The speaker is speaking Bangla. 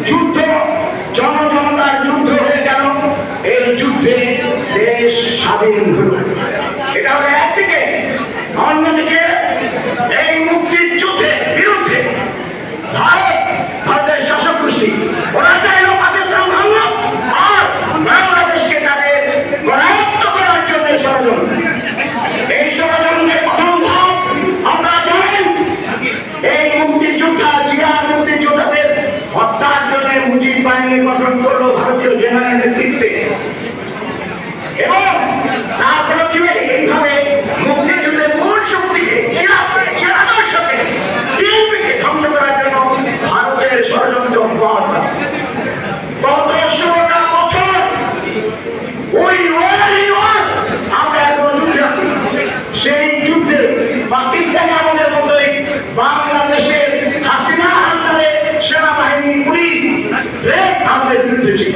যুদ্ধ জনজনতার যুদ্ধ হয়ে গেল। এই যুদ্ধে দেশ স্বাধীন হল। এটা হলো একদিকে। অন্যদিকে এই মুক্তির যুদ্ধের বিরুদ্ধে ভারতের শাসক গোষ্ঠী ওরা চাইল পাকিস্তান ভাঙল আর বাংলাদেশকে তাদের করায়ত্ত করার জন্য ষড়যন্ত্র। এই ষড়যন্ত্রের প্রথম ধাপ আমরা জানেন, এই মুক্তিযোদ্ধা জিয়ার মুক্তিযোদ্ধাদের হত্যার জন্য মুজিব বাহিনী গঠন করলো ভারতীয় জেনারেল নেতৃত্বে এবং তার ফলশ্রুতিতে এইভাবে মুক্তিযুদ্ধের মূল শক্তিকে আদর্শকে বিএনপিকে ধ্বংস করার জন্য ভারতের ষড়যন্ত্র অব্যাহত। গত 16টা বছর আমরা এখনো যুদ্ধে আছি। সেই যুদ্ধে পাকিস্তানি আমাদের মতোই বাংলাদেশের হাসিনা আন্ডারে সেনাবাহিনী পুলিশ আমাদের বিরুদ্ধে ছিল।